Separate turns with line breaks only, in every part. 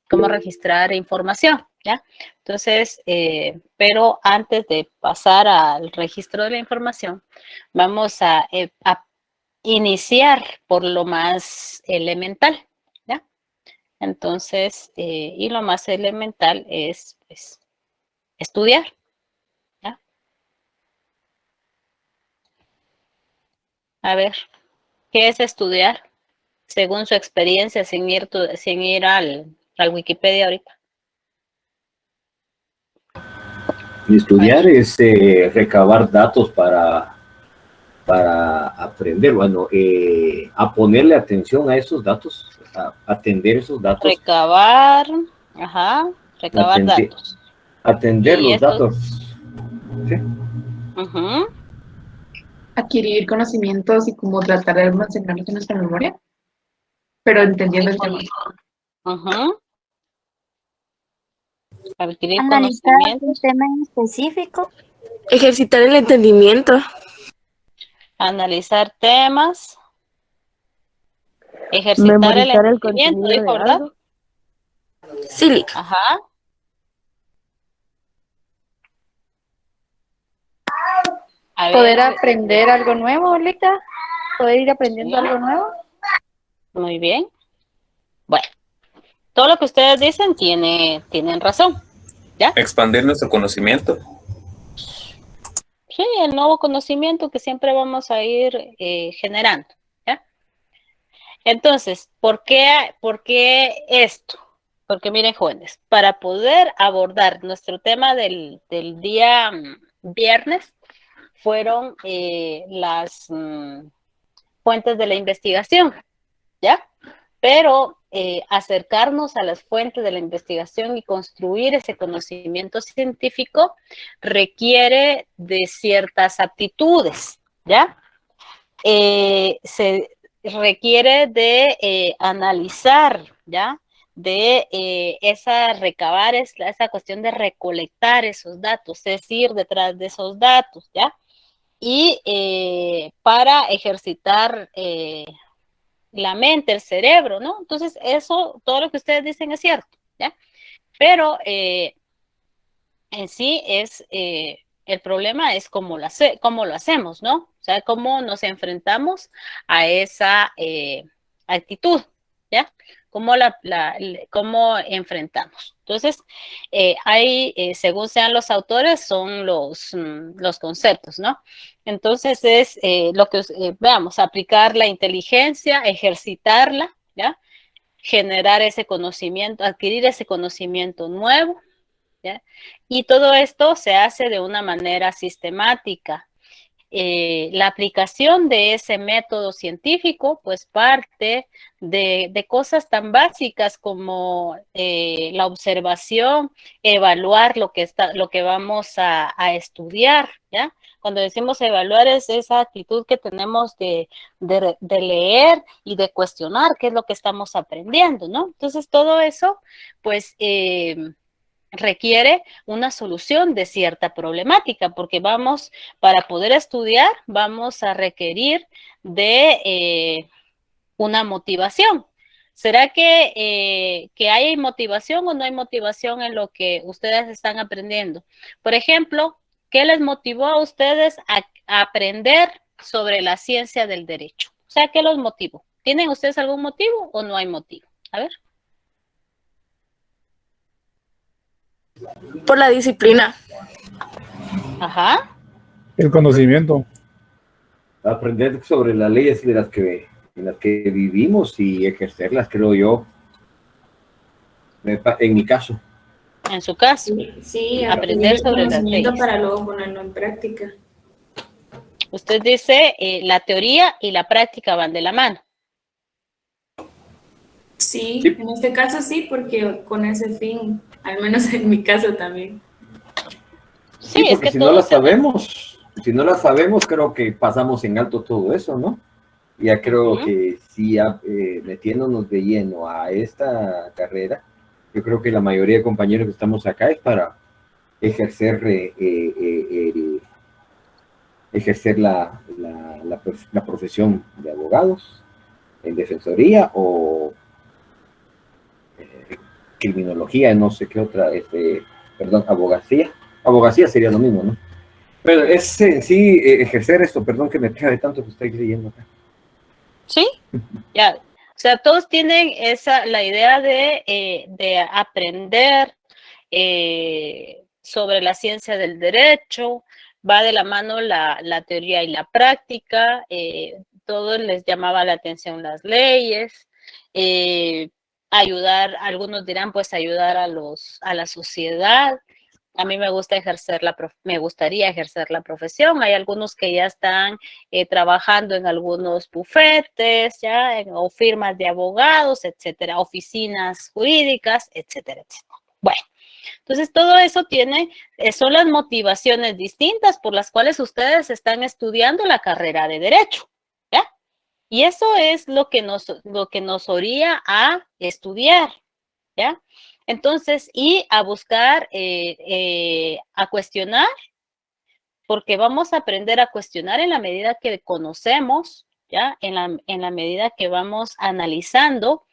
cómo registrar información, ¿ya? Entonces, pero antes de pasar al registro de la información, vamos a iniciar por lo más elemental, ¿ya? Entonces, y lo más elemental es pues, estudiar, ¿ya? A ver, ¿qué es estudiar? Según su experiencia, sin ir al Wikipedia ahorita.
Estudiar es recabar datos para aprender, bueno, a ponerle atención a esos datos, a atender esos datos.
Recabar datos.
Atender los datos. ¿Sí?
Adquirir conocimientos y cómo tratar de almacenarlos en nuestra memoria, pero entendiendo el tema.
Adquirir
Analizar un tema en específico.
Ejercitar el entendimiento.
Analizar temas. Ejercitar
Memorizar
el
el contenido
dijo,
de
¿verdad?
algo. Sí, Lica.
Ajá.
Poder aprender algo nuevo, Lica. Poder ir aprendiendo algo nuevo.
Muy bien. Bueno, todo lo que ustedes dicen tienen razón, ¿ya?
Expandir nuestro conocimiento.
Sí, el nuevo conocimiento que siempre vamos a ir generando, ¿ya? Entonces, ¿por qué esto? Porque miren, jóvenes, para poder abordar nuestro tema del día viernes, fueron las fuentes de la investigación, ¿ya? Pero acercarnos a las fuentes de la investigación y construir ese conocimiento científico requiere de ciertas aptitudes, ¿ya? Se requiere de analizar, ¿ya? De recabar esa cuestión de recolectar esos datos, es ir detrás de esos datos, ¿ya? Y para ejercitar la mente, el cerebro, ¿no? Entonces, eso, todo lo que ustedes dicen es cierto, ¿ya? Pero en sí el problema es cómo lo hacemos, ¿no? O sea, cómo nos enfrentamos a esa actitud, ¿ya? Cómo enfrentamos. Entonces, según sean los autores, son los conceptos, ¿no? Entonces, es lo que, veamos, aplicar la inteligencia, ejercitarla, ¿ya? Generar ese conocimiento, adquirir ese conocimiento nuevo, ¿ya? Y todo esto se hace de una manera sistemática. La aplicación de ese método científico, pues parte de cosas tan básicas como la observación, evaluar lo que vamos a estudiar, ¿ya? Cuando decimos evaluar es esa actitud que tenemos de leer y de cuestionar qué es lo que estamos aprendiendo, ¿no? Entonces todo eso, pues requiere una solución de cierta problemática, porque para poder estudiar, vamos a requerir de una motivación. ¿Será que hay motivación o no hay motivación en lo que ustedes están aprendiendo? Por ejemplo, ¿qué les motivó a ustedes a aprender sobre la ciencia del derecho? O sea, ¿qué los motivó? ¿Tienen ustedes algún motivo o no hay motivo? A ver.
Por la disciplina.
Ajá.
El conocimiento.
Aprender sobre las leyes en las que vivimos y ejercerlas, creo yo. En mi caso.
En su caso.
Sí,
aprender sobre las leyes.
Para luego ponerlo en práctica.
Usted dice la teoría y la práctica van de la mano.
Sí, en este caso sí, porque con ese fin, al menos en mi caso también.
Sí, porque es que si no la sabemos, creo que pasamos en alto todo eso, ¿no? Ya creo que sí, metiéndonos de lleno a esta carrera, yo creo que la mayoría de compañeros que estamos acá es para ejercer la profesión de abogados en defensoría o criminología, no sé qué otra, perdón, abogacía. Abogacía sería lo mismo, ¿no? Pero es sí ejercer esto, perdón que me trae tanto que estoy leyendo acá.
Sí, ya. O sea, todos tienen la idea de aprender sobre la ciencia del derecho, va de la mano la teoría y la práctica, todos les llamaba la atención las leyes, ayudar, algunos dirán pues ayudar a la sociedad. A mí me gustaría ejercer la profesión. Hay algunos que ya están trabajando en algunos bufetes, o firmas de abogados, etcétera, oficinas jurídicas, etcétera, etcétera. Bueno, entonces todo eso son las motivaciones distintas por las cuales ustedes están estudiando la carrera de Derecho, ¿ya? Y eso es lo que nos oría a estudiar, ¿ya? Entonces, y a buscar, a cuestionar, porque vamos a aprender a cuestionar en la medida que conocemos, ¿ya? En la medida que vamos analizando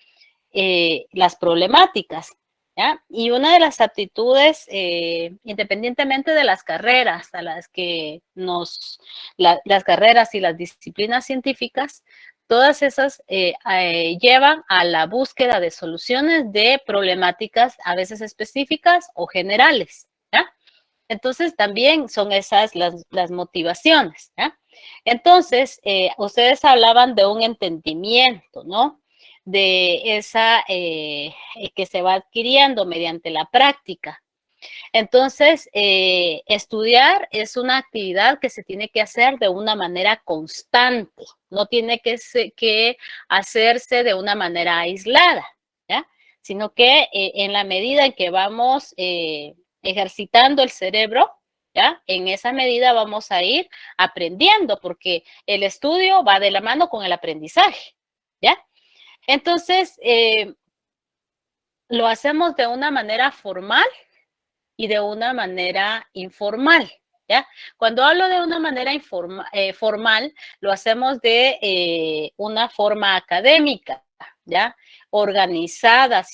las problemáticas, ¿ya? Y una de las aptitudes, independientemente de las carreras a las que las carreras y las disciplinas científicas, todas esas llevan a la búsqueda de soluciones de problemáticas a veces específicas o generales, ¿ya? Entonces también son esas las motivaciones, ¿ya? Entonces, ustedes hablaban de un entendimiento, ¿no? De esa que se va adquiriendo mediante la práctica. Entonces, estudiar es una actividad que se tiene que hacer de una manera constante, no tiene que hacerse de una manera aislada, ¿ya? Sino que en la medida en que vamos ejercitando el cerebro, ¿ya? En esa medida vamos a ir aprendiendo, porque el estudio va de la mano con el aprendizaje, ¿ya? Entonces, lo hacemos de una manera formal y de una manera informal, ¿ya? Cuando hablo de una manera formal, lo hacemos de una forma académica, ¿ya? Organizada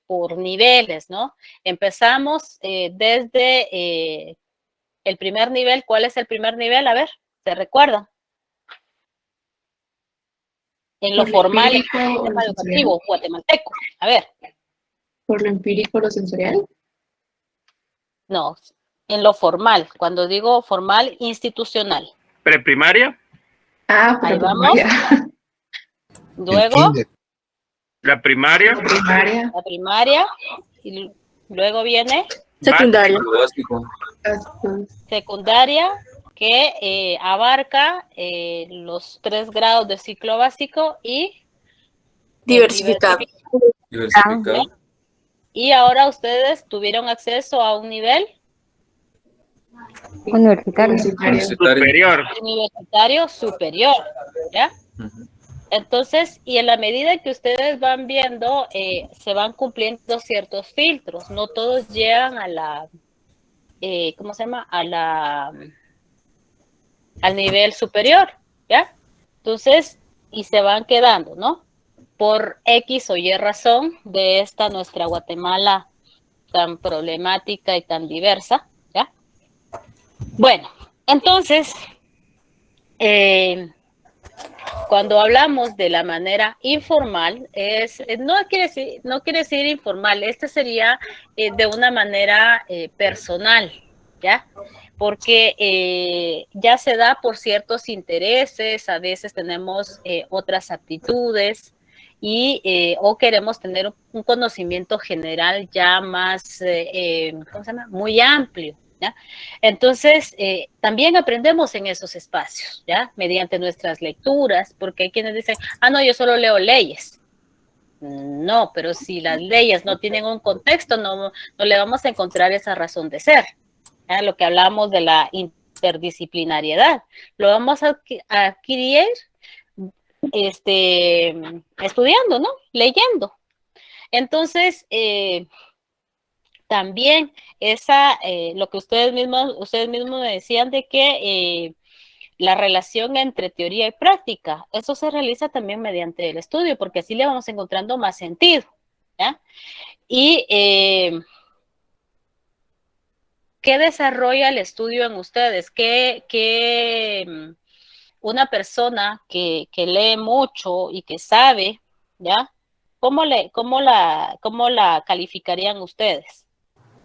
por niveles, ¿no? Empezamos desde el primer nivel. ¿Cuál es el primer nivel? A ver, ¿se recuerdan? En lo formal, en el sistema educativo guatemalteco. A ver.
¿Por lo empírico, lo sensorial?
No, en lo formal. Cuando digo formal, institucional.
¿Preprimaria?
Ah,
ahí vamos. Luego,
la primaria.
La primaria. Y luego viene
Secundaria.
Secundaria, que abarca los 3 grados de ciclo básico y
Diversificado.
Diversificado.
Y ahora ustedes tuvieron acceso a un nivel
Universitario.
Superior.
Universitario superior, ¿ya? Entonces, y en la medida que ustedes van viendo, se van cumpliendo ciertos filtros. No todos llegan a la, ¿cómo se llama? Al nivel superior, ¿ya? Entonces, y se van quedando, ¿no? Por X o Y razón de esta nuestra Guatemala tan problemática y tan diversa, ¿ya? Bueno, entonces, cuando hablamos de la manera informal, no quiere decir informal, sería de una manera personal, ¿ya? Porque ya se da por ciertos intereses, a veces tenemos otras aptitudes o queremos tener un conocimiento general ya más, ¿cómo se llama? Muy amplio, ¿ya? Entonces, también aprendemos en esos espacios, ¿ya? Mediante nuestras lecturas, porque hay quienes dicen, no, yo solo leo leyes. No, pero si las leyes no tienen un contexto, no le vamos a encontrar esa razón de ser, ¿ya? Lo que hablamos de la interdisciplinariedad, lo vamos a adquirir estudiando, ¿no? Leyendo. Entonces, también lo que ustedes mismos me decían de que la relación entre teoría y práctica, eso se realiza también mediante el estudio, porque así le vamos encontrando más sentido, ¿ya? Y ¿qué desarrolla el estudio en ustedes? ¿Qué una persona que lee mucho y que sabe, ¿ya? ¿Cómo la calificarían ustedes?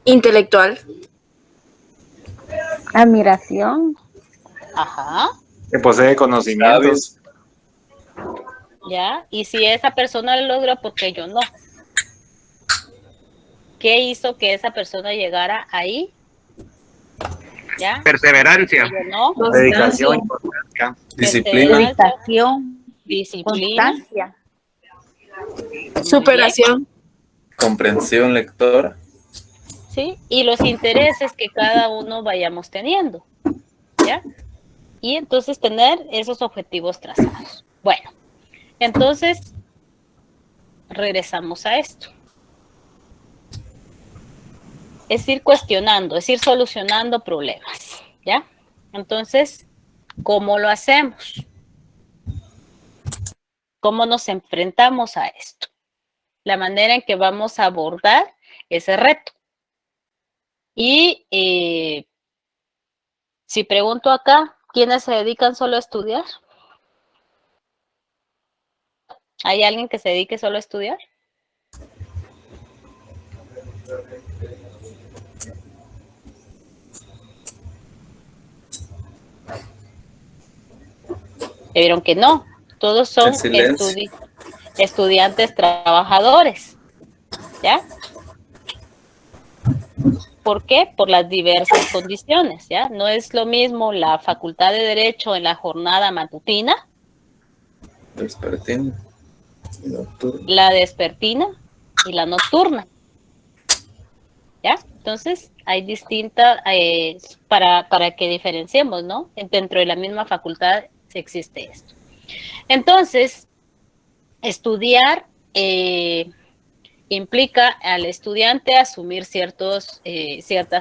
Intelectual.
Admiración.
Ajá.
Que posee conocimientos.
¿Ya? Y si esa persona lo logra, ¿por qué yo no? ¿Qué hizo que esa persona llegara ahí? ¿Ya?
Perseverancia.
¿No?
Dedicación.
Disciplina.
Dedicación.
Disciplina.
Constancia.
Superación.
Comprensión lectora.
¿Sí? Y los intereses que cada uno vayamos teniendo, ¿ya? Y entonces tener esos objetivos trazados. Bueno, entonces regresamos a esto. Es ir cuestionando, es ir solucionando problemas, ¿ya? Entonces, ¿cómo lo hacemos? ¿Cómo nos enfrentamos a esto? La manera en que vamos a abordar ese reto. Y si pregunto acá, ¿quiénes se dedican solo a estudiar? ¿Hay alguien que se dedique solo a estudiar? Vieron que no, todos son estudiantes trabajadores, ¿ya? ¿Por qué? Por las diversas condiciones, ¿ya? No es lo mismo la Facultad de Derecho en la jornada matutina,
Despertina.
la vespertina y la nocturna, ¿ya? Entonces, hay distintas, para que diferenciemos, ¿no? Dentro de la misma facultad existe esto. Entonces, estudiar implica al estudiante asumir ciertas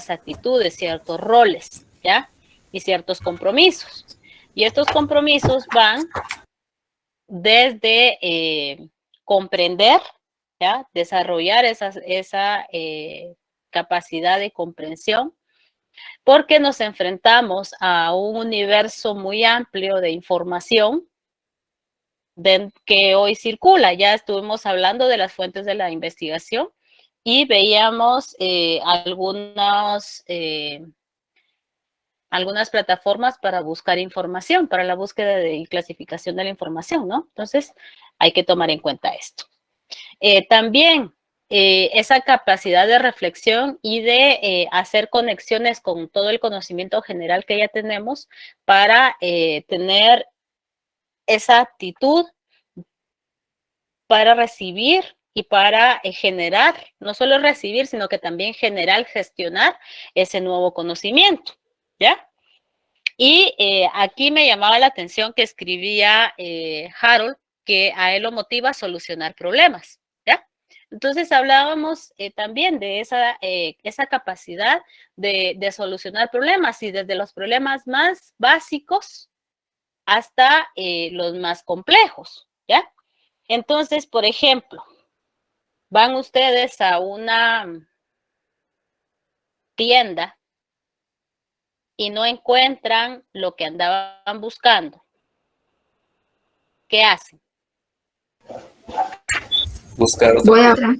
actitudes, ciertos roles, ¿ya? Y ciertos compromisos. Y estos compromisos van desde comprender, ¿ya? Desarrollar esa capacidad de comprensión, porque nos enfrentamos a un universo muy amplio de información que hoy circula. Ya estuvimos hablando de las fuentes de la investigación y veíamos algunas plataformas para buscar información, para la búsqueda y clasificación de la información, ¿no? Entonces, hay que tomar en cuenta esto. También esa capacidad de reflexión y de hacer conexiones con todo el conocimiento general que ya tenemos para tener esa actitud para recibir y para generar, no solo recibir, sino que también generar, gestionar ese nuevo conocimiento, ¿ya? Y aquí me llamaba la atención que escribía Harold, que a él lo motiva a solucionar problemas, ¿ya? Entonces hablábamos también de esa capacidad de solucionar problemas, y desde los problemas más básicos hasta los más complejos, ¿ya? Entonces, por ejemplo, van ustedes a una tienda y no encuentran lo que andaban buscando. ¿Qué hacen?
Buscar
otra.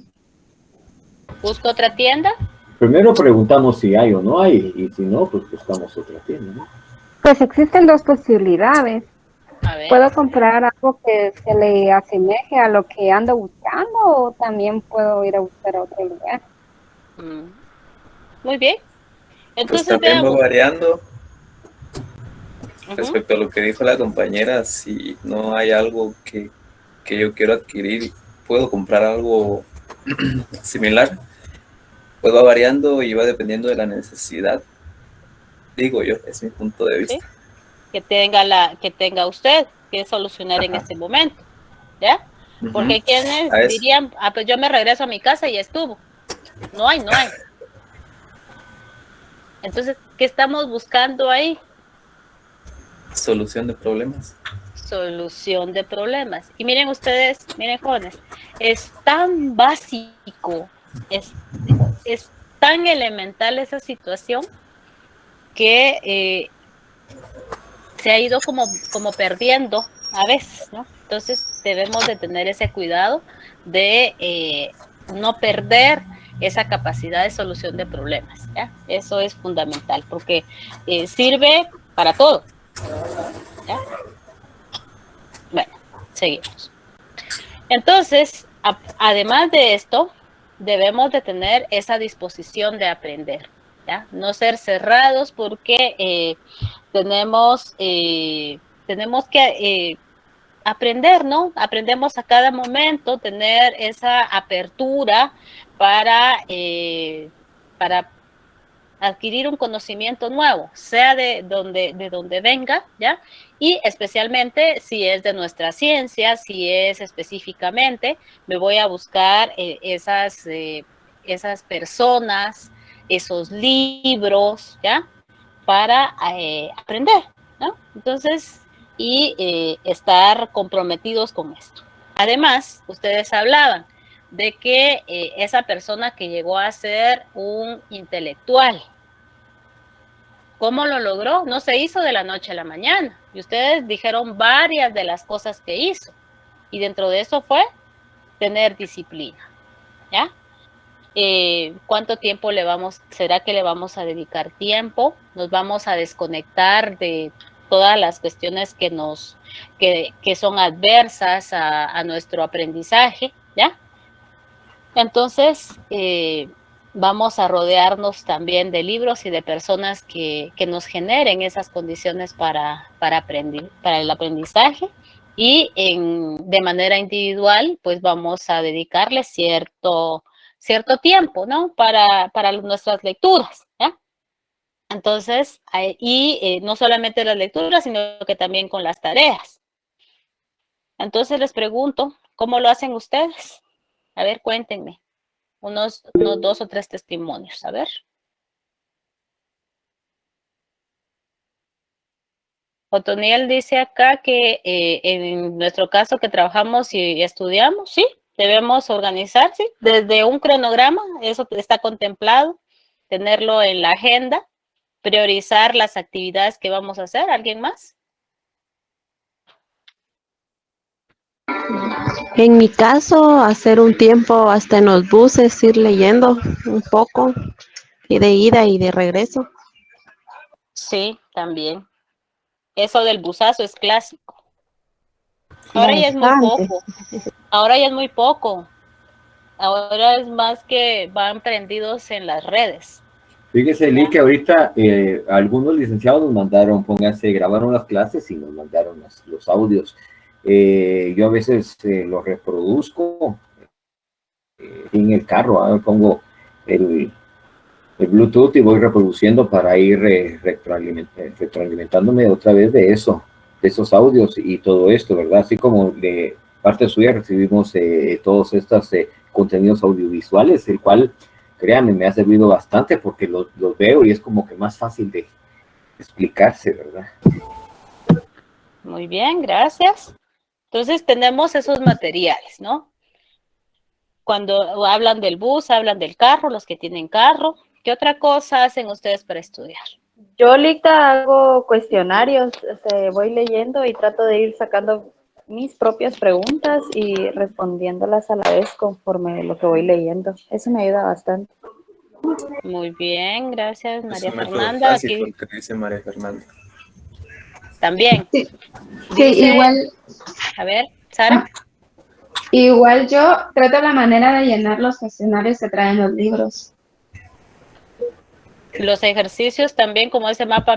¿Busco otra tienda?
Primero preguntamos si hay o no hay, y si no, pues buscamos otra tienda, ¿no?
Pues existen dos posibilidades.
A ver.
¿Puedo comprar algo que se le asemeje a lo que ando buscando, o también puedo ir a buscar a otro lugar?
Muy bien.
Pues
Entonces
también va
veamos.
variando. Respecto a lo que dijo la compañera, si no hay algo que yo quiero adquirir, puedo comprar algo similar. Pues va variando y va dependiendo de la necesidad. Digo yo, es mi punto de vista.
¿Sí? Que tenga usted que solucionar en este momento, ¿ya? Porque quienes dirían, pues yo me regreso a mi casa y ya estuvo. No hay. Entonces, ¿qué estamos buscando ahí?
Solución de problemas.
solución de problemas. Y miren ustedes, miren jóvenes, es tan básico, es tan elemental esa situación que se ha ido como perdiendo a veces, ¿no? Entonces debemos de tener ese cuidado de no perder esa capacidad de solución de problemas, ¿ya? Eso es fundamental porque sirve para todo, ¿ya? Bueno, seguimos. Entonces, además de esto, debemos de tener esa disposición de aprender, ¿ya? No ser cerrados porque tenemos que aprender, ¿no? Aprendemos a cada momento, tener esa apertura para adquirir un conocimiento nuevo, sea de donde venga, ¿ya? Y especialmente si es de nuestra ciencia, si es específicamente, me voy a buscar esas personas, esos libros, ¿ya? Para aprender, ¿no? Entonces, y estar comprometidos con esto. Además, ustedes hablaban de que esa persona que llegó a ser un intelectual, ¿cómo lo logró? No se hizo de la noche a la mañana. Y ustedes dijeron varias de las cosas que hizo. Y dentro de eso fue tener disciplina, ¿ya? ¿Cuánto tiempo será que le vamos a dedicar tiempo? Nos vamos a desconectar de todas las cuestiones que son adversas a nuestro aprendizaje, ¿ya? Entonces, vamos a rodearnos también de libros y de personas que nos generen esas condiciones para el aprendizaje, y de manera individual, pues vamos a dedicarle cierto tiempo, ¿no? Para nuestras lecturas, ¿ya? Entonces, no solamente las lecturas, sino que también con las tareas. Entonces les pregunto, ¿cómo lo hacen ustedes? A ver, cuéntenme. Unos 2 o 3 testimonios, a ver. Otoniel dice acá que en nuestro caso que trabajamos y estudiamos, sí, debemos organizarse desde un cronograma, eso está contemplado, tenerlo en la agenda, priorizar las actividades que vamos a hacer. ¿Alguien más?
En mi caso, hacer un tiempo hasta en los buses, ir leyendo un poco, y de ida y de regreso.
Sí, también. Eso del busazo es clásico. Ahora ya es muy poco. Ahora ya es muy poco. Ahora es más que van prendidos en las redes.
Fíjese, Lee, que ahorita algunos licenciados nos mandaron, grabaron las clases y nos mandaron los audios. Yo a veces los reproduzco en el carro, pongo el Bluetooth y voy reproduciendo para ir retroalimentándome otra vez de esos audios y todo esto, ¿verdad? Así como de parte suya recibimos todos estos contenidos audiovisuales, el cual, créanme, me ha servido bastante porque los veo y es como que más fácil de explicarse, ¿verdad?
Muy bien, gracias. Entonces tenemos esos materiales, ¿no? Cuando hablan del bus, hablan del carro, los que tienen carro. ¿Qué otra cosa hacen ustedes para estudiar?
Yo ahorita hago cuestionarios, voy leyendo y trato de ir sacando mis propias preguntas y respondiéndolas a la vez conforme lo que voy leyendo. Eso me ayuda bastante.
Muy bien, gracias, María
Fernanda.
Aquí
que dice María Fernanda.
También.
Sí,
dice,
igual.
A ver, Sara.
Igual yo trato la manera de llenar los cuestionarios que traen los libros.
Los ejercicios también, como ese mapa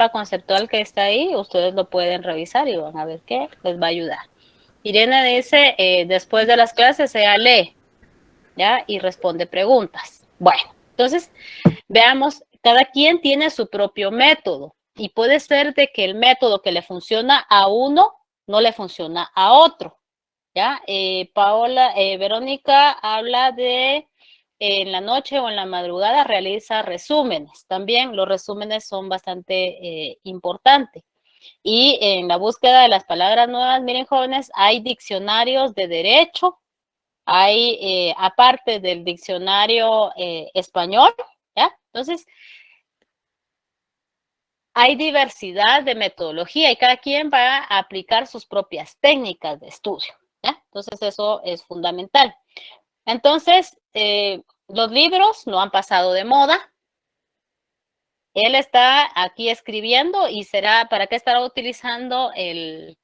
conceptual que está ahí, ustedes lo pueden revisar y van a ver qué les va a ayudar. Irene dice, después de las clases ella lee, ¿ya? Y responde preguntas. Bueno, entonces, veamos, cada quien tiene su propio método y puede ser de que el método que le funciona a uno no le funciona a otro, ¿ya? Verónica habla de en la noche o en la madrugada realiza resúmenes. También los resúmenes son bastante importantes. Y en la búsqueda de las palabras nuevas, miren jóvenes, hay diccionarios de derecho, hay aparte del diccionario español, ¿ya? Entonces, hay diversidad de metodología y cada quien va a aplicar sus propias técnicas de estudio, ¿ya? Entonces, eso es fundamental. Entonces, los libros no han pasado de moda. Él está aquí escribiendo y será, ¿para qué estará utilizando el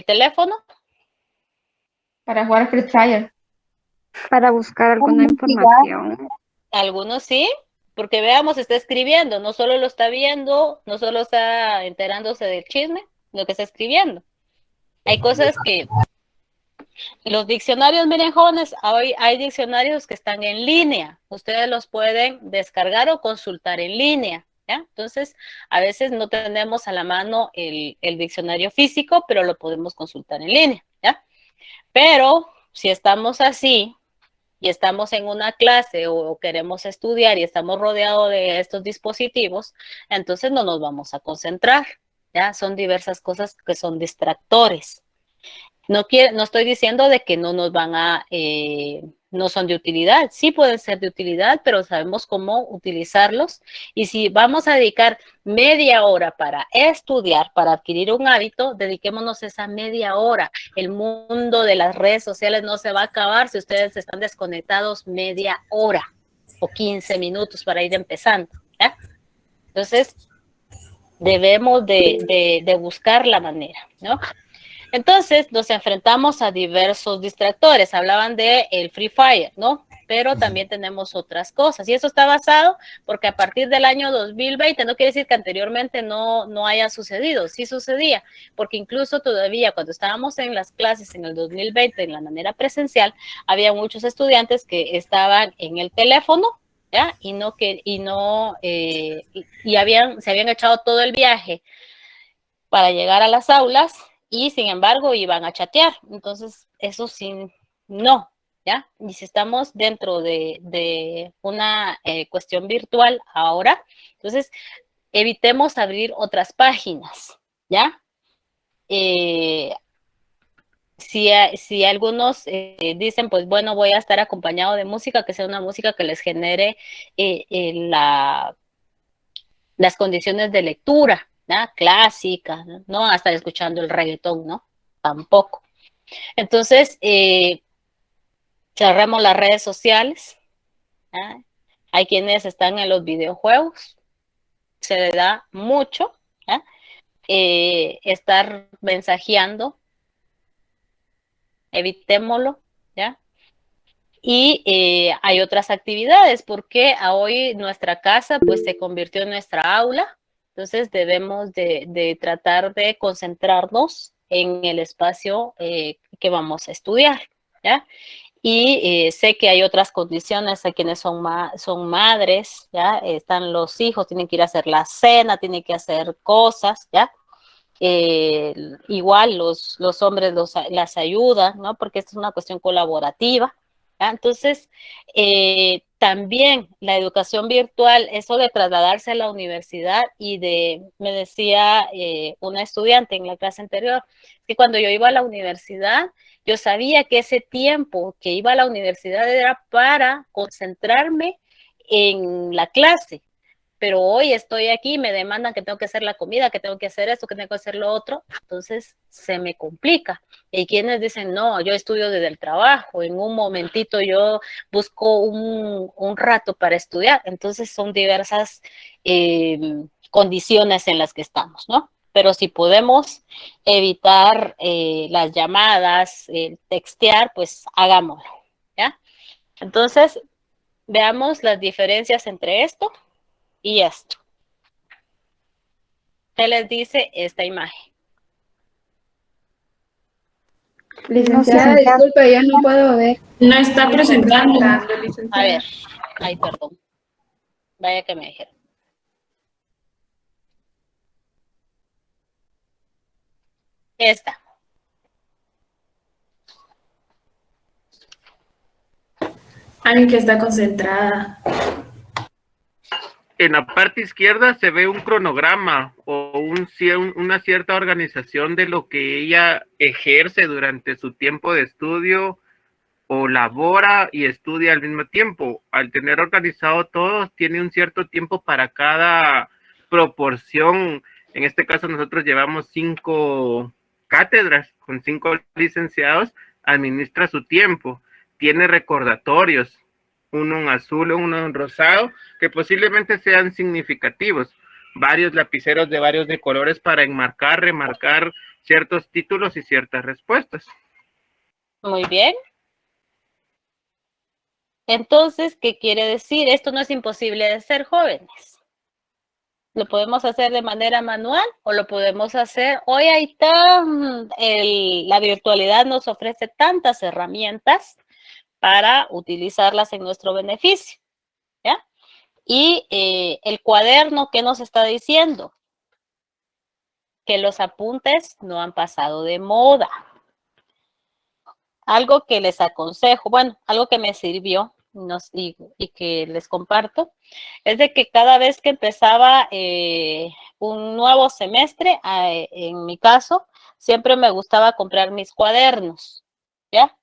teléfono?
Para jugar Free Fire.
Para buscar alguna información.
Algunos sí, porque veamos, está escribiendo, no solo lo está viendo, no solo está enterándose del chisme, lo que está escribiendo. Hay cosas que los diccionarios, miren jóvenes, hoy hay diccionarios que están en línea, ustedes los pueden descargar o consultar en línea, ¿ya? Entonces, a veces no tenemos a la mano el diccionario físico, pero lo podemos consultar en línea, ¿ya? Pero si estamos así y estamos en una clase o queremos estudiar y estamos rodeados de estos dispositivos, entonces no nos vamos a concentrar, ¿ya? Son diversas cosas que son distractores. No estoy diciendo de que no nos van a, no son de utilidad, sí pueden ser de utilidad, pero sabemos cómo utilizarlos. Y si vamos a dedicar media hora para estudiar, para adquirir un hábito, dediquémonos esa media hora. El mundo de las redes sociales no se va a acabar si ustedes están desconectados media hora o 15 minutos para ir empezando, ¿ya? Entonces, debemos de buscar la manera, ¿no? Entonces, nos enfrentamos a diversos distractores. Hablaban de el Free Fire, ¿no? Pero también tenemos otras cosas. Y eso está basado porque a partir del año 2020, no quiere decir que anteriormente no haya sucedido. Sí sucedía, porque incluso todavía cuando estábamos en las clases en el 2020, en la manera presencial, había muchos estudiantes que estaban en el teléfono, ¿ya? Se habían echado todo el viaje para llegar a las aulas y sin embargo iban a chatear. Entonces, eso sí, no, ¿ya? Y si estamos dentro de una cuestión virtual ahora, entonces evitemos abrir otras páginas, ¿ya? Si algunos dicen, pues bueno, voy a estar acompañado de música, que sea una música que les genere las condiciones de lectura, ¿no? Clásica, no a estar escuchando el reggaetón, ¿no? Tampoco. Entonces, cerremos las redes sociales, ¿no? Hay quienes están en los videojuegos, se le da mucho, ¿no? Estar mensajeando, evitémoslo, ¿ya? Y hay otras actividades, porque hoy nuestra casa pues se convirtió en nuestra aula, entonces debemos de tratar de concentrarnos en el espacio que vamos a estudiar, ¿ya? Y sé que hay otras condiciones, hay quienes son madres, ¿ya? Están los hijos, tienen que ir a hacer la cena, tienen que hacer cosas, ¿ya? Igual los hombres las ayudan, ¿no? Porque esto es una cuestión colaborativa, ¿ya? Entonces, también la educación virtual, eso de trasladarse a la universidad me decía una estudiante en la clase anterior, que cuando yo iba a la universidad, yo sabía que ese tiempo que iba a la universidad era para concentrarme en la clase, pero hoy estoy aquí, me demandan que tengo que hacer la comida, que tengo que hacer esto, que tengo que hacer lo otro, entonces se me complica. Y quienes dicen, no, yo estudio desde el trabajo, en un momentito yo busco un rato para estudiar, entonces son diversas condiciones en las que estamos, ¿no? Pero si podemos evitar las llamadas, textear, pues hagámoslo, ¿ya? Entonces, veamos las diferencias entre esto y esto. ¿Qué les dice esta imagen?
Licenciada, disculpe, ya no puedo ver.
No está presentando.
A ver, ay, perdón. Vaya que me dijeron. Esta.
Alguien que está concentrada.
en la parte izquierda se ve un cronograma o una cierta organización de lo que ella ejerce durante su tiempo de estudio o labora y estudia al mismo tiempo. Al tener organizado todo, tiene un cierto tiempo para cada proporción. En este caso nosotros llevamos 5 cátedras con 5 licenciados, administra su tiempo, tiene recordatorios, uno en azul, uno en rosado, que posiblemente sean significativos, varios lapiceros de varios de colores para enmarcar, remarcar ciertos títulos y ciertas respuestas.
Muy bien. Entonces, ¿qué quiere decir? Esto no es imposible de hacer, jóvenes. Lo podemos hacer de manera manual o lo podemos hacer. Hoy la virtualidad nos ofrece tantas herramientas para utilizarlas en nuestro beneficio, ¿ya? Y el cuaderno, ¿qué nos está diciendo? Que los apuntes no han pasado de moda. Algo que les aconsejo, bueno, algo que me sirvió y que les comparto, es de que cada vez que empezaba un nuevo semestre, en mi caso, siempre me gustaba comprar mis cuadernos, ¿ya?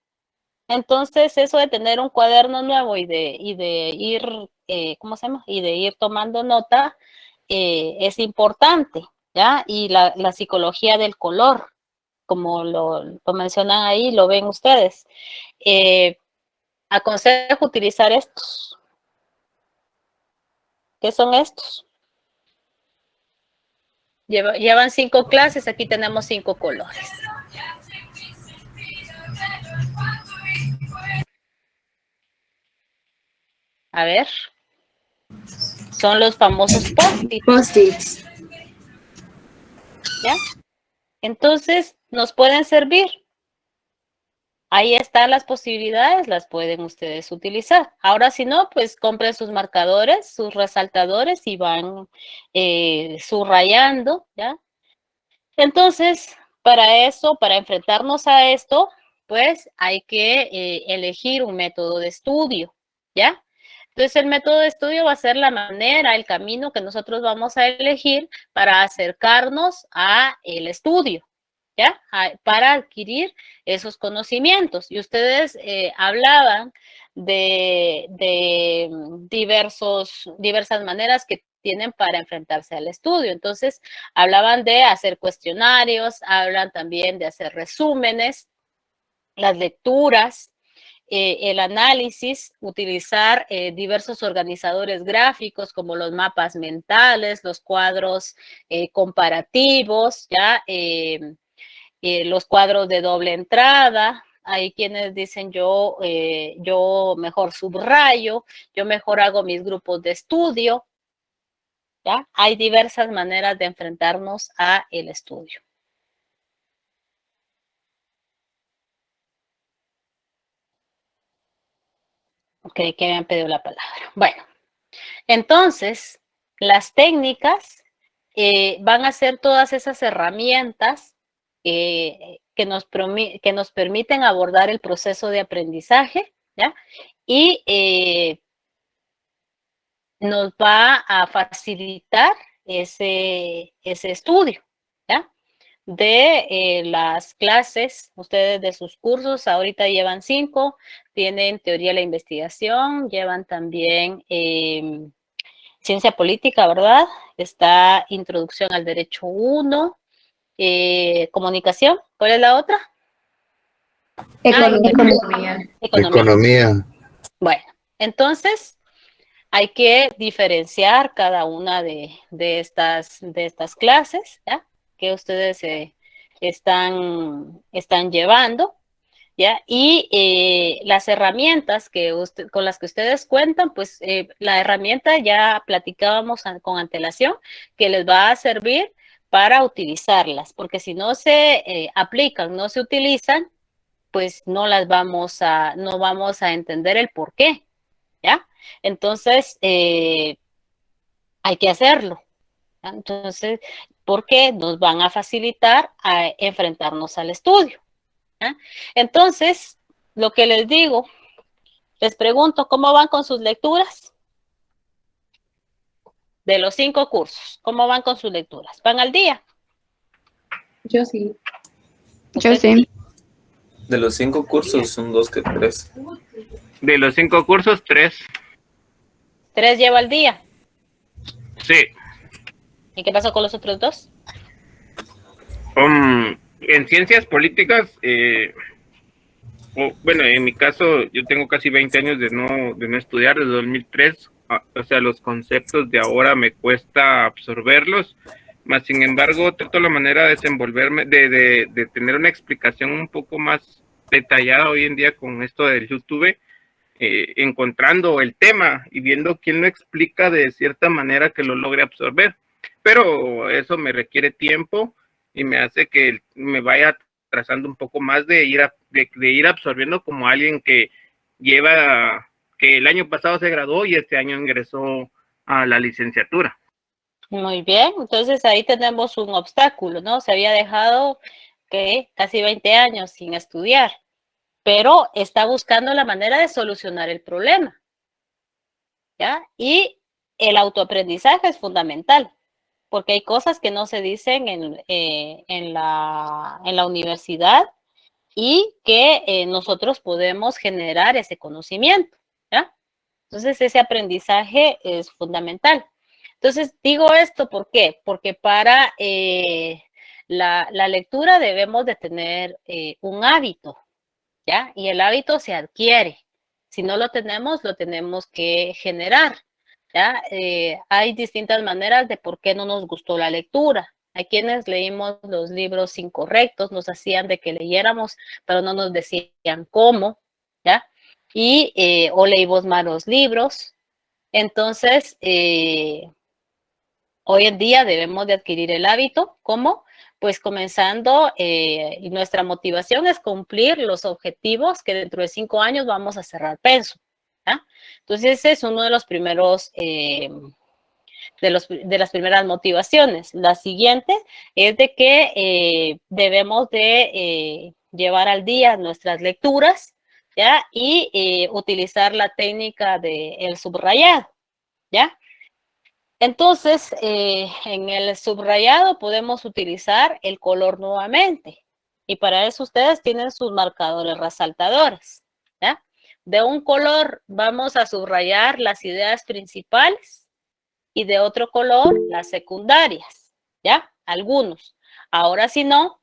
Entonces, eso de tener un cuaderno nuevo y de ir, ¿cómo se llama? Y de ir tomando nota, es importante, ¿ya? Y la psicología del color, como lo mencionan ahí, lo ven ustedes. Aconsejo utilizar estos. ¿Qué son estos? Llevan 5 clases, aquí tenemos 5 colores. A ver. Son los famosos post-its.
Post-its.
¿Ya? Entonces, nos pueden servir. Ahí están las posibilidades, las pueden ustedes utilizar. Ahora, si no, pues compren sus marcadores, sus resaltadores y van subrayando, ¿ya? Entonces, para eso, para enfrentarnos a esto, pues hay que elegir un método de estudio, ¿ya? Entonces, el método de estudio va a ser la manera, el camino que nosotros vamos a elegir para acercarnos a el estudio, ¿ya? Para adquirir esos conocimientos. Y ustedes hablaban de diversas maneras que tienen para enfrentarse al estudio. Entonces, hablaban de hacer cuestionarios, hablan también de hacer resúmenes, las lecturas, el análisis, utilizar diversos organizadores gráficos como los mapas mentales, los cuadros comparativos, ¿ya? Los cuadros de doble entrada. Hay quienes dicen yo mejor subrayo, yo mejor hago mis grupos de estudio, ¿ya? Hay diversas maneras de enfrentarnos a el estudio. Creí que me han pedido la palabra. Bueno, entonces, las técnicas van a ser todas esas herramientas que nos permiten abordar el proceso de aprendizaje, ¿ya? Y nos va a facilitar ese estudio, ¿ya? De las clases, ustedes de sus cursos, ahorita llevan 5, tienen teoría de la investigación, llevan también ciencia política, ¿verdad? Está introducción al derecho 1, comunicación, ¿cuál es la otra?
Economía.
Bueno, entonces hay que diferenciar cada una de estas clases, ¿ya? Que ustedes están llevando, ¿ya? Y las herramientas con las que ustedes cuentan, pues la herramienta ya platicábamos con antelación, que les va a servir para utilizarlas, porque si no se aplican, no se utilizan, pues no vamos a entender el por qué, ¿ya? Entonces, hay que hacerlo, ¿ya? Entonces, porque nos van a facilitar a enfrentarnos al estudio, ¿ya? Entonces, lo que les digo, les pregunto, ¿cómo van con sus lecturas? de los 5 cursos, ¿cómo van con sus lecturas? ¿Van al día?
Yo sí.
Yo sí.
De los 5 cursos son 2 que 3.
De los 5 cursos, 3.
3 lleva al día.
Sí.
¿Y qué pasó con los otros 2?
En ciencias políticas, bueno, en mi caso, yo tengo casi 20 años de no estudiar, desde 2003. O sea, los conceptos de ahora me cuesta absorberlos. Más sin embargo, trato la manera de desenvolverme, de tener una explicación un poco más detallada hoy en día con esto del YouTube, encontrando el tema y viendo quién lo explica de cierta manera que lo logre absorber. Pero eso me requiere tiempo y me hace que me vaya trazando un poco más de ir absorbiendo como alguien que que el año pasado se graduó y este año ingresó a la licenciatura.
Muy bien, entonces ahí tenemos un obstáculo, ¿no? Se había dejado casi 20 años sin estudiar, pero está buscando la manera de solucionar el problema, ¿ya? Y el autoaprendizaje es fundamental, porque hay cosas que no se dicen en la universidad y que nosotros podemos generar ese conocimiento, ¿ya? Entonces ese aprendizaje es fundamental. Entonces, digo esto, ¿por qué? Porque para la lectura debemos de tener un hábito, ¿ya? Y el hábito se adquiere. Si no lo tenemos que generar, ¿ya? Hay distintas maneras de por qué no nos gustó la lectura. Hay quienes leímos los libros incorrectos, nos hacían de que leyéramos, pero no nos decían cómo, ¿ya? O leímos malos libros. Entonces, hoy en día debemos de adquirir el hábito, ¿cómo? Pues comenzando, y nuestra motivación es cumplir los objetivos que dentro de 5 años vamos a cerrar Pensum, ¿ya? Entonces, ese es uno de los primeros, de las primeras motivaciones. La siguiente es de que debemos de llevar al día nuestras lecturas, ¿ya? Y utilizar la técnica del subrayado, ¿ya? Entonces, en el subrayado podemos utilizar el color nuevamente. Y para eso ustedes tienen sus marcadores resaltadores, ¿ya? De un color vamos a subrayar las ideas principales y de otro color las secundarias, ¿ya? Algunos. Ahora, si no,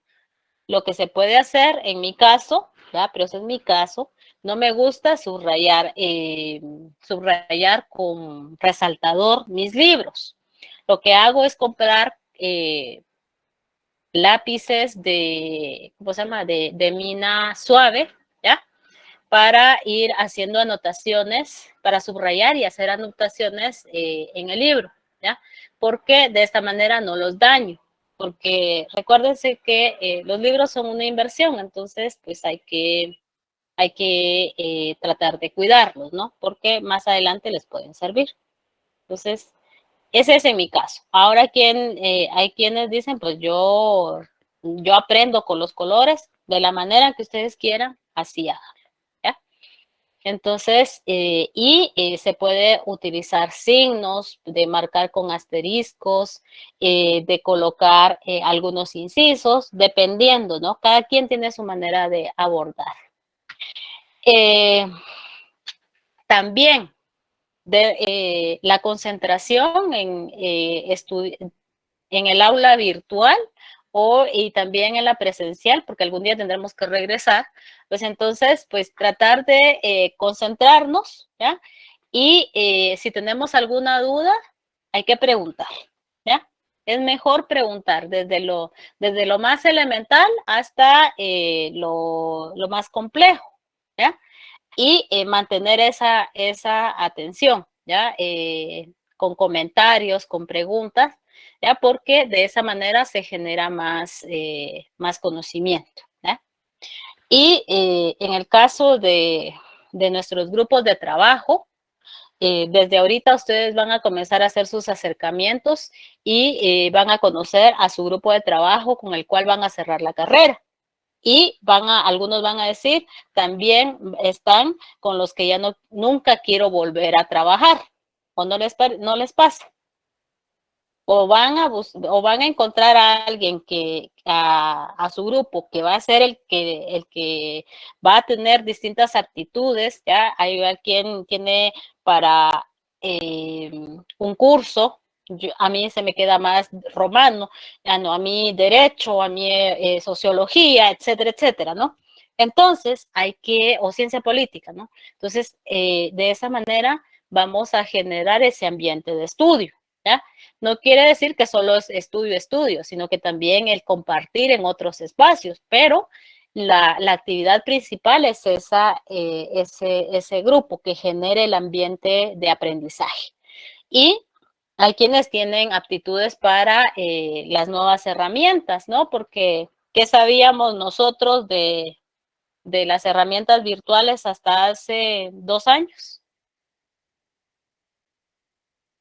lo que se puede hacer, en mi caso, ¿ya? Pero ese es mi caso, no me gusta subrayar con resaltador mis libros. Lo que hago es comprar lápices ¿cómo se llama? De mina suave, ¿ya? Para ir haciendo anotaciones, para subrayar y hacer anotaciones en el libro, ¿ya? Porque de esta manera no los daño. Porque recuérdense que los libros son una inversión, entonces pues hay que tratar de cuidarlos, ¿no? Porque más adelante les pueden servir. Entonces, ese es en mi caso. Ahora hay quienes dicen, pues yo aprendo con los colores de la manera que ustedes quieran, así háganlo, ¿ya? Entonces, se puede utilizar signos, de marcar con asteriscos, de colocar algunos incisos, dependiendo, ¿no? Cada quien tiene su manera de abordar. También la concentración en el aula virtual y también en la presencial, porque algún día tendremos que regresar, pues entonces, pues tratar de concentrarnos, ¿ya? Y si tenemos alguna duda, hay que preguntar, ¿ya? Es mejor preguntar desde lo más elemental hasta lo más complejo, ¿ya? Y mantener esa atención, ¿ya? Con comentarios, con preguntas, ¿ya? Porque de esa manera se genera más conocimiento, ¿ya? Y en el caso de nuestros grupos de trabajo, desde ahorita ustedes van a comenzar a hacer sus acercamientos y van a conocer a su grupo de trabajo con el cual van a cerrar la carrera. Y algunos van a decir, también están con los que ya nunca quiero volver a trabajar, o no les pasa. o van a encontrar a alguien a su grupo que va a ser el que va a tener distintas aptitudes, ya hay quien tiene para un curso. A mí se me queda más romano, a mí derecho, a mí sociología, etcétera, etcétera, ¿no? Entonces o ciencia política, ¿no? Entonces, de esa manera vamos a generar ese ambiente de estudio, ¿ya? No quiere decir que solo es estudio, sino que también el compartir en otros espacios, pero la actividad principal es ese grupo que genere el ambiente de aprendizaje. Y hay quienes tienen aptitudes para las nuevas herramientas, ¿no? Porque, ¿qué sabíamos nosotros de las herramientas virtuales hasta hace 2 años?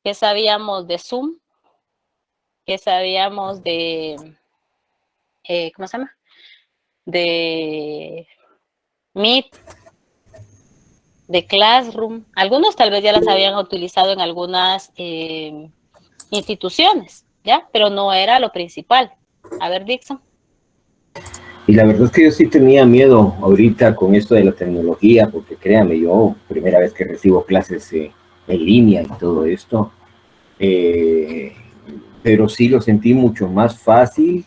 ¿Qué sabíamos de Zoom? ¿Qué sabíamos de, ¿cómo se llama? De Meet, de Classroom. Algunos tal vez ya las habían utilizado en algunas instituciones, ¿ya? Pero no era lo principal. A ver, Dixon.
Y la verdad es que yo sí tenía miedo ahorita con esto de la tecnología, porque créame, yo primera vez que recibo clases en línea y todo esto, pero sí lo sentí mucho más fácil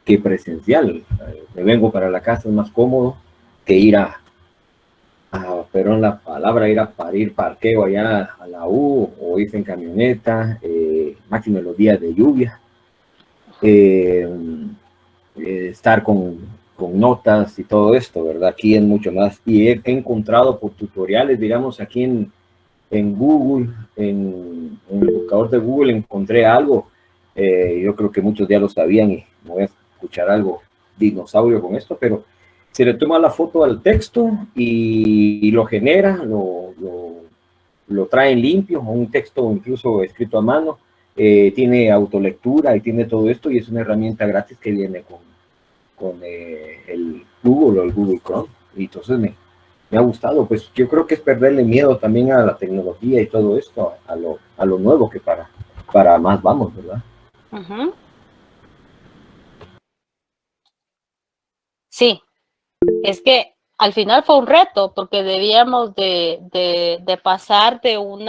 que presencial. Me vengo para la casa, es más cómodo que ir perdón la palabra, ir a parir parqueo allá a la U o irse en camioneta, máximo en los días de lluvia. Estar con notas y todo esto, ¿verdad? Aquí es mucho más, y he encontrado por tutoriales, digamos, aquí en Google, en el buscador de Google encontré algo, yo creo que muchos ya lo sabían y me voy a escuchar algo dinosaurio con esto, pero se le toma la foto al texto y lo genera, lo trae limpio, un texto incluso escrito a mano, tiene autolectura y tiene todo esto, y es una herramienta gratis que viene con el Google o el Google Chrome, y entonces me ha gustado. Pues yo creo que es perderle miedo también a la tecnología y todo esto, a lo nuevo, que para más vamos, ¿verdad?
Uh-huh. Sí, es que al final fue un reto, porque debíamos de pasar de un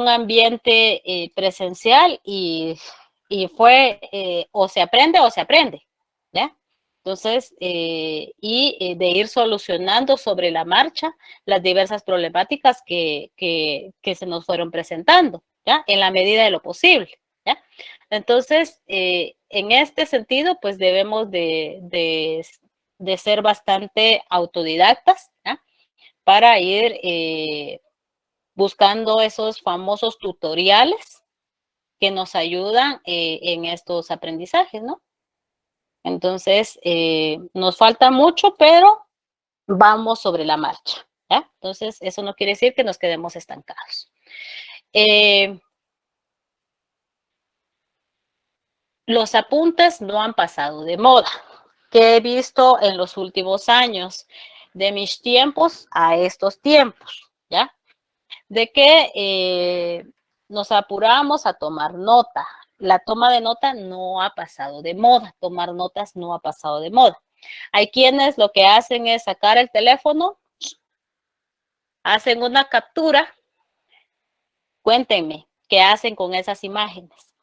ambiente presencial y fue o se aprende, ¿ya? Entonces, de ir solucionando sobre la marcha las diversas problemáticas que se nos fueron presentando, ¿ya? En la medida de lo posible, ¿ya? Entonces, en este sentido, pues debemos de ser bastante autodidactas, ¿ya? Para ir buscando esos famosos tutoriales que nos ayudan en estos aprendizajes, ¿no? Entonces, nos falta mucho, pero vamos sobre la marcha, ¿ya? Entonces, eso no quiere decir que nos quedemos estancados. Los apuntes no han pasado de moda. ¿Qué he visto en los últimos años? De mis tiempos a estos tiempos, ¿ya? De que nos apuramos a tomar nota. La toma de nota no ha pasado de moda. Tomar notas no ha pasado de moda. Hay quienes lo que hacen es sacar el teléfono, hacen una captura. Cuéntenme, ¿qué hacen con esas imágenes?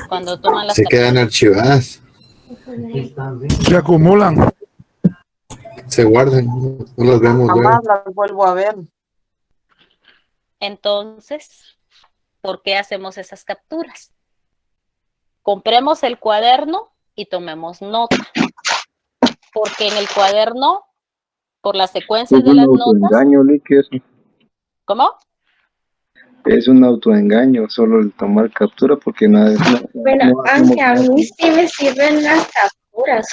Cuando toman las
se quedan archivadas.
Se acumulan.
Se guardan, no las vemos.
Jamás las vuelvo a ver.
Entonces, ¿por qué hacemos esas capturas? Compremos el cuaderno y tomemos nota. Porque en el cuaderno, por la secuencia de las notas... ¿Cómo?
Es un autoengaño solo el tomar captura, porque nada es...
Bueno, aunque a mí sí me sirven las capturas.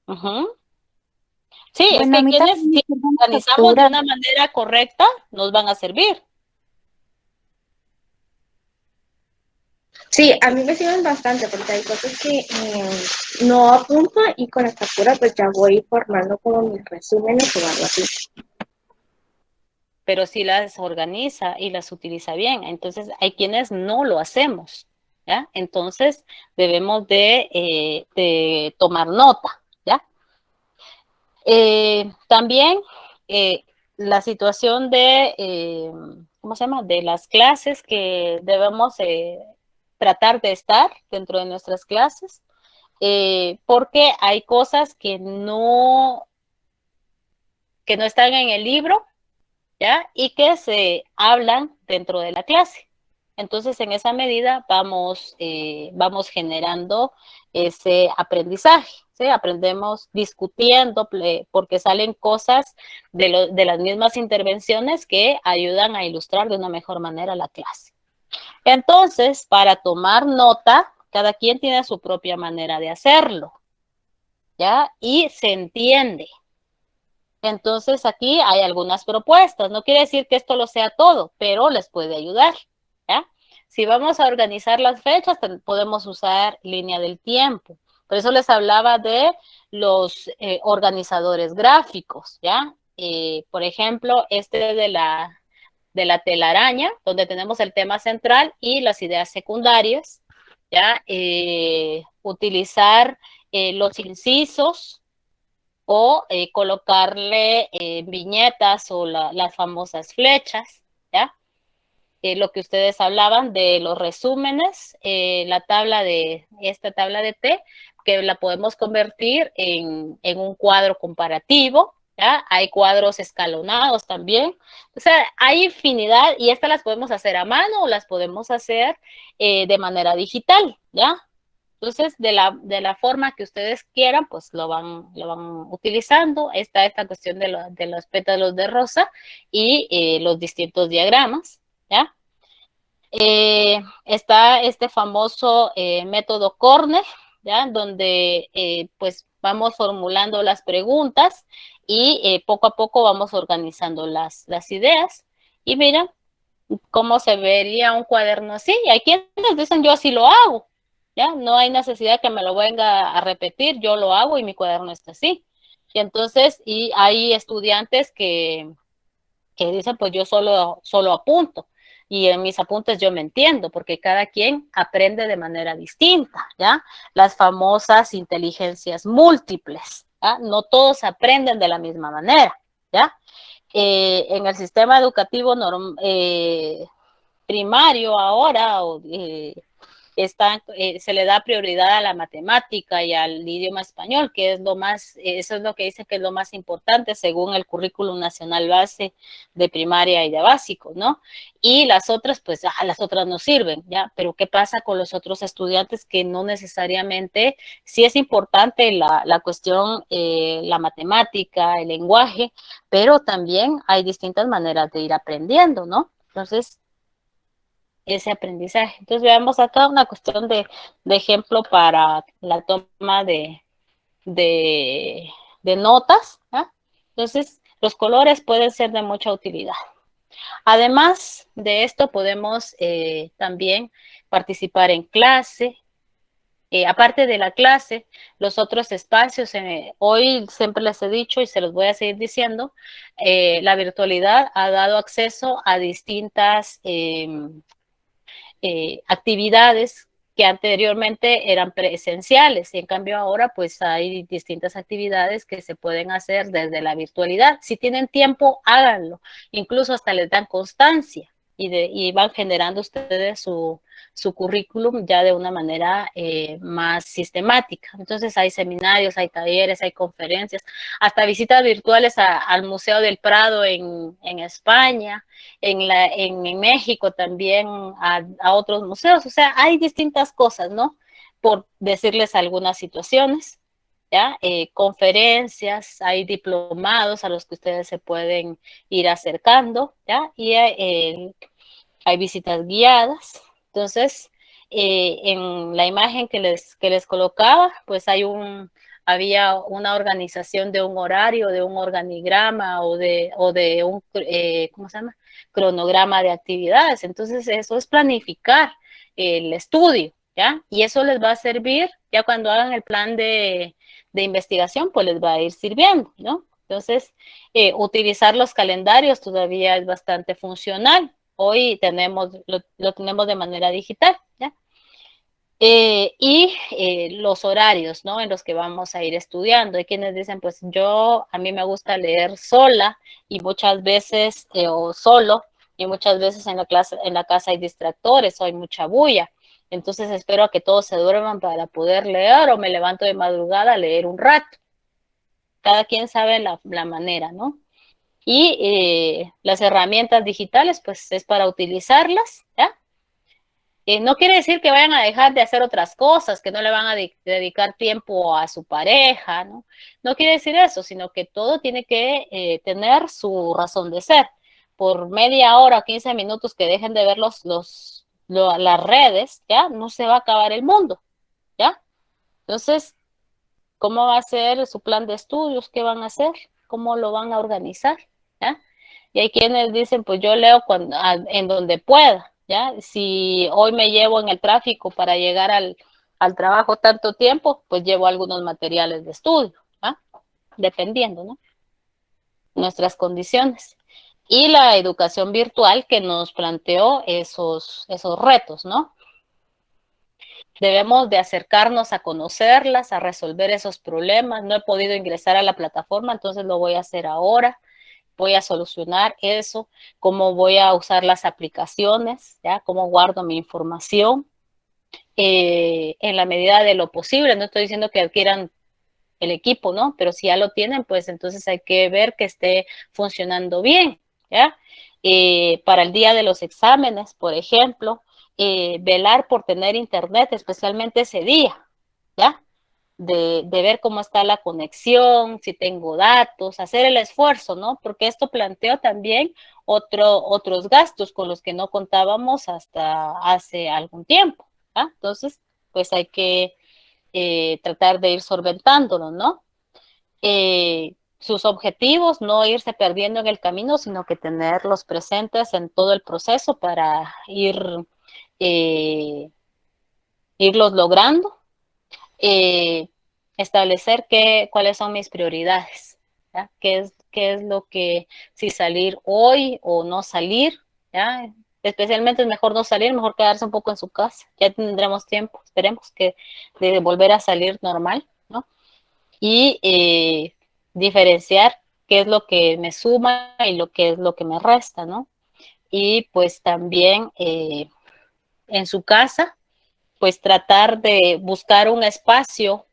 Uh-huh. Sí, bueno, es que quienes si organizamos de una manera correcta nos van a servir.
Sí, a mí me sirven bastante porque hay cosas que no apunto y con la captura pues ya voy formando como mis resúmenes o algo así.
Pero sí las organiza y las utiliza bien. Entonces, hay quienes no lo hacemos, ¿ya? Entonces, debemos de tomar nota, ¿ya? También la situación ¿cómo se llama? De las clases que debemos tratar de estar dentro de nuestras clases, porque hay cosas que no están en el libro, ¿ya? Y que se hablan dentro de la clase. Entonces, en esa medida vamos generando ese aprendizaje, ¿sí? Aprendemos discutiendo porque salen cosas de las mismas intervenciones que ayudan a ilustrar de una mejor manera la clase. Entonces, para tomar nota, cada quien tiene su propia manera de hacerlo, ¿ya? Y se entiende. Entonces aquí hay algunas propuestas, no quiere decir que esto lo sea todo, pero les puede ayudar, ¿ya? Si vamos a organizar las fechas, podemos usar línea del tiempo. Por eso les hablaba de los organizadores gráficos, ¿ya? Por ejemplo, de la telaraña, donde tenemos el tema central y las ideas secundarias, ¿ya? Utilizar los incisos, o colocarle viñetas o las famosas flechas, ¿ya? Lo que ustedes hablaban de los resúmenes, esta tabla de T, que la podemos convertir en un cuadro comparativo, ¿ya? Hay cuadros escalonados también. O sea, hay infinidad y estas las podemos hacer a mano o las podemos hacer de manera digital, ¿ya? Entonces, de la forma que ustedes quieran, pues lo van utilizando. Está esta cuestión de los pétalos de rosa y los distintos diagramas, ¿ya? Está este famoso método Corner, ¿ya? Donde pues vamos formulando las preguntas y poco a poco vamos organizando las ideas. Y miren cómo se vería un cuaderno así. Y hay quienes dicen, yo así lo hago. ¿Ya? No hay necesidad que me lo venga a repetir, yo lo hago y mi cuaderno está así. Y entonces, y hay estudiantes que dicen, pues yo solo apunto, y en mis apuntes yo me entiendo, porque cada quien aprende de manera distinta, ¿ya? Las famosas inteligencias múltiples, ¿ya? No todos aprenden de la misma manera, ¿ya? En el sistema educativo primario ahora, se le da prioridad a la matemática y al idioma español, que es eso es lo que dice que es lo más importante según el currículum nacional base de primaria y de básico, ¿no? Y las otras, pues, las otras no sirven, ¿ya? Pero ¿qué pasa con los otros estudiantes que no necesariamente, sí es importante la cuestión, la matemática, el lenguaje, pero también hay distintas maneras de ir aprendiendo, ¿no? Entonces, ese aprendizaje. Entonces veamos acá una cuestión de ejemplo para la toma de notas, ¿eh? Entonces, los colores pueden ser de mucha utilidad. Además de esto, podemos también participar en clase. Aparte de la clase, los otros espacios, hoy siempre les he dicho y se los voy a seguir diciendo, la virtualidad ha dado acceso a distintas actividades que anteriormente eran presenciales y en cambio ahora pues hay distintas actividades que se pueden hacer desde la virtualidad. Si tienen tiempo, háganlo. Incluso hasta les dan constancia y van generando ustedes su currículum ya de una manera más sistemática. Entonces hay seminarios, hay talleres, hay conferencias, hasta visitas virtuales al Museo del Prado en España, en México también a otros museos. O sea, hay distintas cosas, ¿no? Por decirles algunas situaciones, ¿ya? Conferencias, hay diplomados a los que ustedes se pueden ir acercando, ¿ya? Y hay visitas guiadas. Entonces, en la imagen que les colocaba, pues había una organización de un horario, de un organigrama o de un, ¿cómo se llama? Cronograma de actividades. Entonces, eso es planificar. el estudio, ¿ya? Y eso les va a servir, ya cuando hagan el plan de investigación, pues les va a ir sirviendo, ¿no? Entonces, utilizar los calendarios todavía es bastante funcional. Hoy lo tenemos de manera digital, ¿ya? Los horarios, ¿no? En los que vamos a ir estudiando. Hay quienes dicen, pues a mí me gusta leer sola y muchas veces, o solo, y muchas veces en la casa hay distractores o hay mucha bulla. Entonces espero a que todos se duerman para poder leer o me levanto de madrugada a leer un rato. Cada quien sabe la manera, ¿no? Y las herramientas digitales, pues es para utilizarlas, ¿ya? No quiere decir que vayan a dejar de hacer otras cosas, que no le van a dedicar tiempo a su pareja, ¿no? No quiere decir eso, sino que todo tiene que tener su razón de ser. Por media hora, 15 minutos que dejen de ver las redes, ¿ya? No se va a acabar el mundo, ¿ya? Entonces, ¿cómo va a ser su plan de estudios? ¿Qué van a hacer? ¿Cómo lo van a organizar? ¿Ya? Y hay quienes dicen, pues yo leo en donde pueda, ¿ya? Si hoy me llevo en el tráfico para llegar al trabajo tanto tiempo, pues llevo algunos materiales de estudio, ¿ya? Dependiendo, ¿no? Nuestras condiciones. Y la educación virtual que nos planteó esos retos, ¿no? Debemos de acercarnos a conocerlas, a resolver esos problemas. No he podido ingresar a la plataforma, entonces lo voy a hacer ahora. Voy a solucionar eso, cómo voy a usar las aplicaciones, ¿ya? Cómo guardo mi información en la medida de lo posible. No estoy diciendo que adquieran el equipo, ¿no? Pero si ya lo tienen, pues entonces hay que ver que esté funcionando bien, ¿ya? Para el día de los exámenes, por ejemplo, velar por tener internet, especialmente ese día, ¿ya? De ver cómo está la conexión, si tengo datos, hacer el esfuerzo, ¿no? Porque esto planteó también otros gastos con los que no contábamos hasta hace algún tiempo, ¿ya? Entonces, pues hay que tratar de ir solventándolo, ¿no? Sus objetivos, no irse perdiendo en el camino, sino que tenerlos presentes en todo el proceso para irlos logrando. Establecer cuáles son mis prioridades, ¿ya? ¿Qué es lo que, si salir hoy o no salir, ¿ya? Especialmente es mejor no salir, mejor quedarse un poco en su casa, ya tendremos tiempo, esperemos que de volver a salir normal, ¿no? Y diferenciar qué es lo que me suma y lo que es lo que me resta, ¿no? Y pues también en su casa, pues tratar de buscar un espacio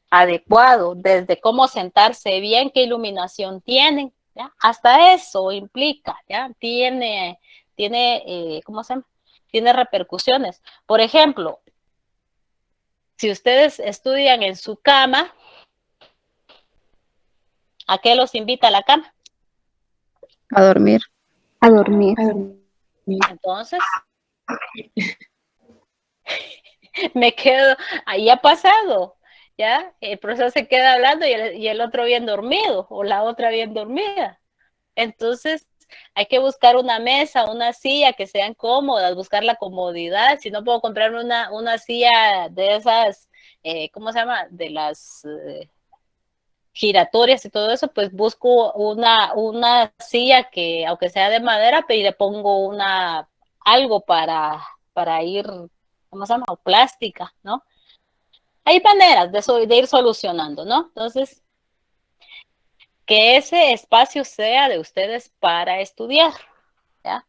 adecuado, desde cómo sentarse bien, qué iluminación tienen, ¿ya? Hasta eso implica, ¿ya? Tiene ¿cómo se llama? Tiene repercusiones. Por ejemplo, si ustedes estudian en su cama, ¿a qué los invita a la cama?
A dormir. A dormir.
Entonces, me quedo, ahí ha pasado, ¿ya? El profesor se queda hablando y el otro bien dormido, o la otra bien dormida. Entonces, hay que buscar una mesa, una silla que sean cómodas, buscar la comodidad. Si no puedo comprar una silla de esas, ¿cómo se llama? De las giratorias y todo eso, pues busco una silla que, aunque sea de madera, pero le pongo algo para ir, ¿cómo se llama? O plástica, ¿no? Hay maneras de ir solucionando, ¿no? Entonces, que ese espacio sea de ustedes para estudiar, ¿ya?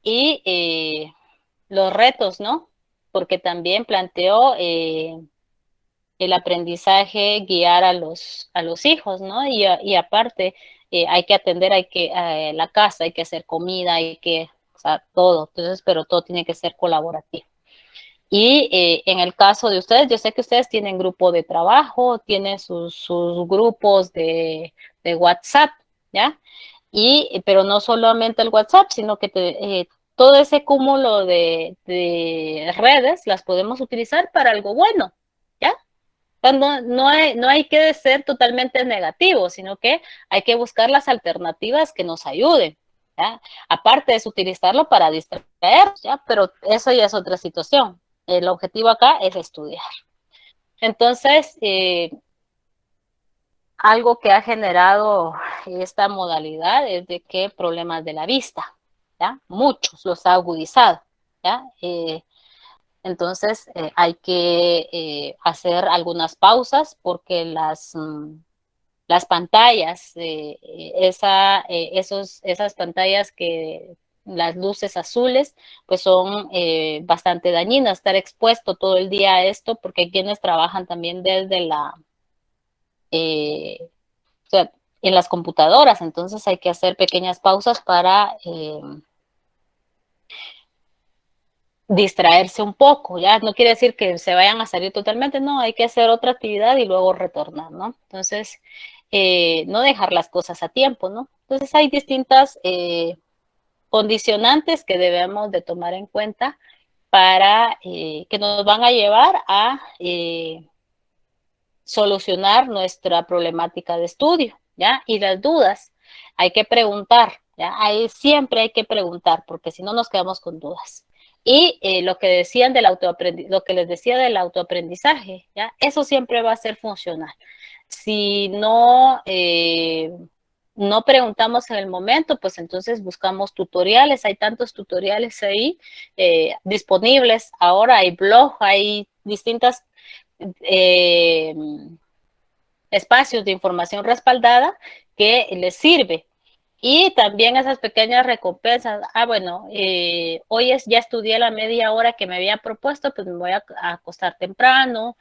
Y los retos, ¿no? Porque también planteó el aprendizaje, guiar a los hijos, ¿no? Y aparte, hay que atender, la casa, hay que hacer comida, o sea, todo. Entonces, pero todo tiene que ser colaborativo. Y en el caso de ustedes, yo sé que ustedes tienen grupo de trabajo, tienen sus grupos de WhatsApp, ¿ya? Pero no solamente el WhatsApp, sino que todo ese cúmulo de redes las podemos utilizar para algo bueno, ¿ya? No hay que ser totalmente negativo, sino que hay que buscar las alternativas que nos ayuden, ¿ya? Aparte es utilizarlo para distraer, ¿ya? Pero eso ya es otra situación. El objetivo acá es estudiar. Entonces, algo que ha generado esta modalidad es de que problemas de la vista, ¿ya? Muchos los ha agudizado, ¿ya? Entonces, hay que hacer algunas pausas porque las pantallas, esas pantallas que las luces azules, pues son bastante dañinas, estar expuesto todo el día a esto, porque hay quienes trabajan también desde o sea, en las computadoras, entonces hay que hacer pequeñas pausas para distraerse un poco, ya no quiere decir que se vayan a salir totalmente, no, hay que hacer otra actividad y luego retornar, ¿no? Entonces, no dejar las cosas a tiempo, ¿no? Entonces hay distintas condicionantes que debemos de tomar en cuenta para que nos van a llevar a solucionar nuestra problemática de estudio, ¿ya? Y las dudas, hay que preguntar, ¿ya? Siempre hay que preguntar, porque si no nos quedamos con dudas. Y lo que decían del lo que les decía del autoaprendizaje, ¿ya? Eso siempre va a ser funcional. Si no, no preguntamos en el momento, pues entonces buscamos tutoriales, hay tantos tutoriales ahí disponibles, ahora hay blog, hay distintas espacios de información respaldada que les sirve. Y también esas pequeñas recompensas, bueno, hoy ya estudié la media hora que me había propuesto, pues me voy a acostar temprano,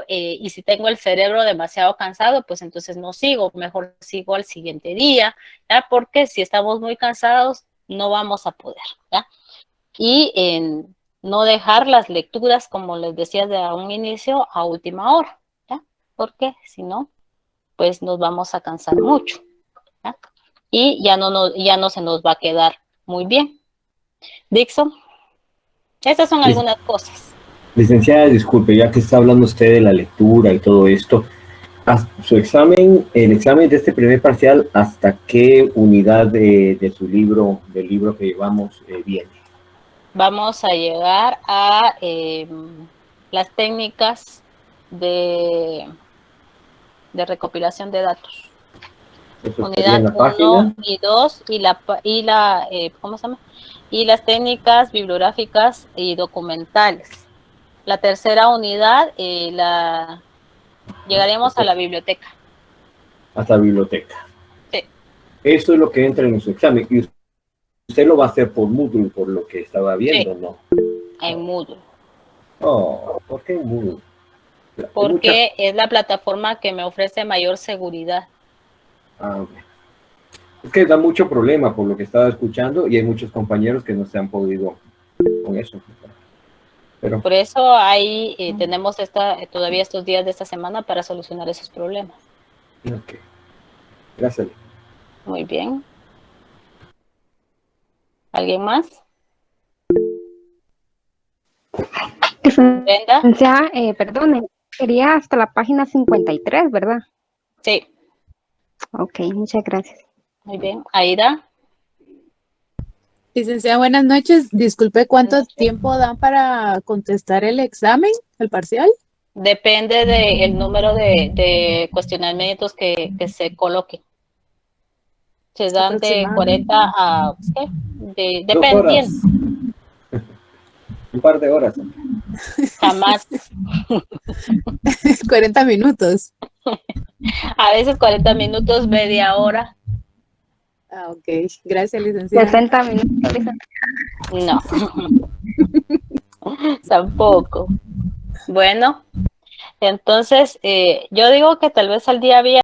y si tengo el cerebro demasiado cansado, pues entonces no sigo, mejor sigo al siguiente día, ¿ya? Porque si estamos muy cansados, no vamos a poder, ¿ya? Y no dejar las lecturas, como les decía de un inicio, a última hora, ¿ya? Porque si no, pues nos vamos a cansar mucho, ¿ya? Y ya no se nos va a quedar muy bien. Dixon, estas son algunas cosas.
Licenciada, disculpe, ya que está hablando usted de la lectura y todo esto, el examen de este primer parcial, ¿hasta qué unidad de su libro, del libro que llevamos, viene?
Vamos a llegar a las técnicas de recopilación de datos. Unidad 1 y 2 ¿cómo se llama? Y las técnicas bibliográficas y documentales. La tercera unidad llegaremos a la biblioteca.
Hasta biblioteca.
Sí.
Eso es lo que entra en su examen. Y usted lo va a hacer por Moodle, por lo que estaba viendo, sí. ¿No?
En Moodle.
Oh, ¿por qué en Moodle?
Porque es la plataforma que me ofrece mayor seguridad.
Okay. Es que da mucho problema por lo que estaba escuchando y hay muchos compañeros que no se han podido con eso. Pero...
Por eso tenemos todavía estos días de esta semana para solucionar esos problemas.
Ok. Gracias.
Muy bien. ¿Alguien más?
Brenda. Ya, perdone, sería hasta la página 53, ¿verdad?
Sí.
Ok, muchas gracias.
Muy bien. Aida.
Licenciada, buenas noches. Disculpe, ¿cuánto tiempo dan para contestar el examen, el parcial?
Depende del número de cuestionamientos que se coloquen. Se dan de 40 a... ¿qué? Dependiendo.
Un par de horas.
Jamás.
40 minutos.
A veces 40 minutos, media hora.
Ah, ok. Gracias, licenciada.
60 minutos.
No. Tampoco. Bueno, entonces yo digo que tal vez al día había